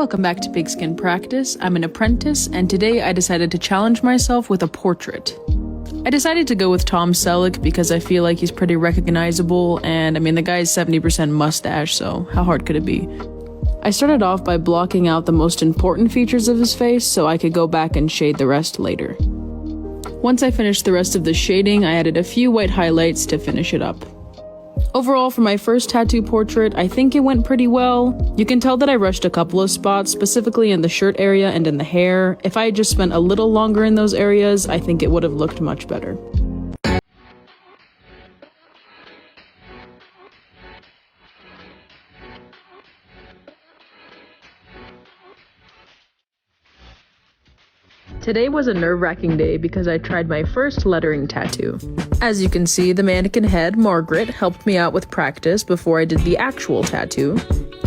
Welcome back to Pigskin Practice. I'm an apprentice, and today I decided to challenge myself with a portrait. I decided to go with Tom Selleck because I feel like he's pretty recognizable, and the guy's 70% mustache, so how hard could it be? I started off by blocking out the most important features of his face so I could go back and shade the rest later. Once I finished the rest of the shading, I added a few white highlights to finish it up. Overall, for my first tattoo portrait, I think it went pretty well. You can tell that I rushed a couple of spots, specifically in the shirt area and in the hair. If I had just spent a little longer in those areas, I think it would have looked much better. Today was a nerve-wracking day because I tried my first lettering tattoo. As you can see, the mannequin head, Margaret, helped me out with practice before I did the actual tattoo.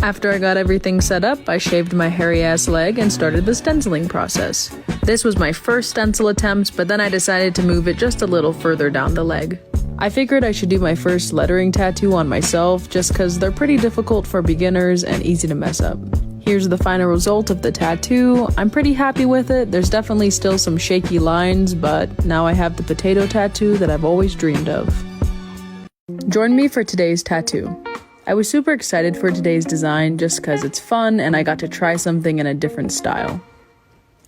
After I got everything set up, I shaved my hairy-ass leg and started the stenciling process. This was my first stencil attempt, but then I decided to move it just a little further down the leg. I figured I should do my first lettering tattoo on myself just because they're pretty difficult for beginners and easy to mess up. Here's the final result of the tattoo. I'm pretty happy with it. There's definitely still some shaky lines, but now I have the potato tattoo that I've always dreamed of. Join me for today's tattoo. I was super excited for today's design just because it's fun and I got to try something in a different style.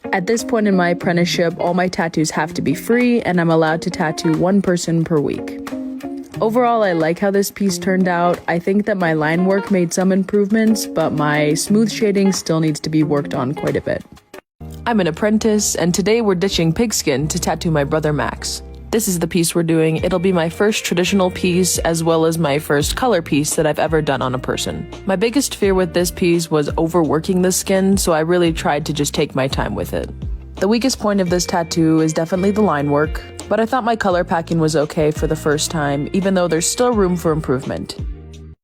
At this point in my apprenticeship, all my tattoos have to be free and I'm allowed to tattoo one person per week. Overall, I like how this piece turned out. I think that my line work made some improvements, but my smooth shading still needs to be worked on quite a bit. I'm an apprentice, and today we're ditching pigskin to tattoo my brother Max. This is the piece we're doing. It'll be my first traditional piece, as well as my first color piece that I've ever done on a person. My biggest fear with this piece was overworking the skin, so I really tried to just take my time with it. The weakest point of this tattoo is definitely the line work, but I thought my color packing was okay for the first time, even though there's still room for improvement.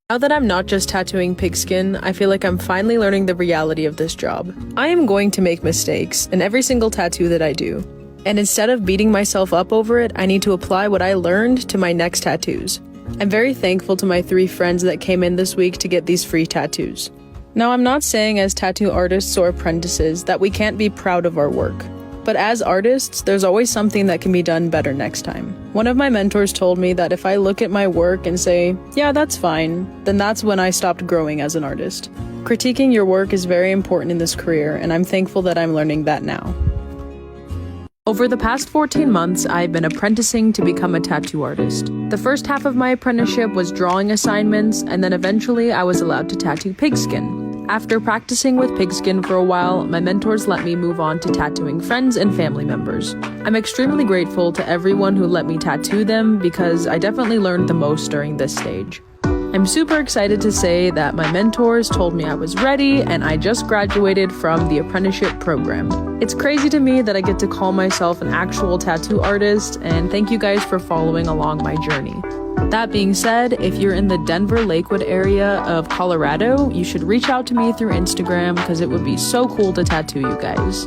Now that I'm not just tattooing pigskin, I feel like I'm finally learning the reality of this job. I am going to make mistakes in every single tattoo that I do, and instead of beating myself up over it, I need to apply what I learned to my next tattoos. I'm very thankful to my 3 friends that came in this week to get these free tattoos. Now, I'm not saying as tattoo artists or apprentices that we can't be proud of our work. But as artists, there's always something that can be done better next time. One of my mentors told me that if I look at my work and say, yeah, that's fine, then that's when I stopped growing as an artist. Critiquing your work is very important in this career, and I'm thankful that I'm learning that now. Over the past 14 months, I've been apprenticing to become a tattoo artist. The first half of my apprenticeship was drawing assignments, and then eventually I was allowed to tattoo pigskin. After practicing with pigskin for a while, my mentors let me move on to tattooing friends and family members. I'm extremely grateful to everyone who let me tattoo them because I definitely learned the most during this stage. I'm super excited to say that my mentors told me I was ready and I just graduated from the apprenticeship program. It's crazy to me that I get to call myself an actual tattoo artist, and thank you guys for following along my journey. That being said, if you're in the Denver-Lakewood area of Colorado, you should reach out to me through Instagram because it would be so cool to tattoo you guys.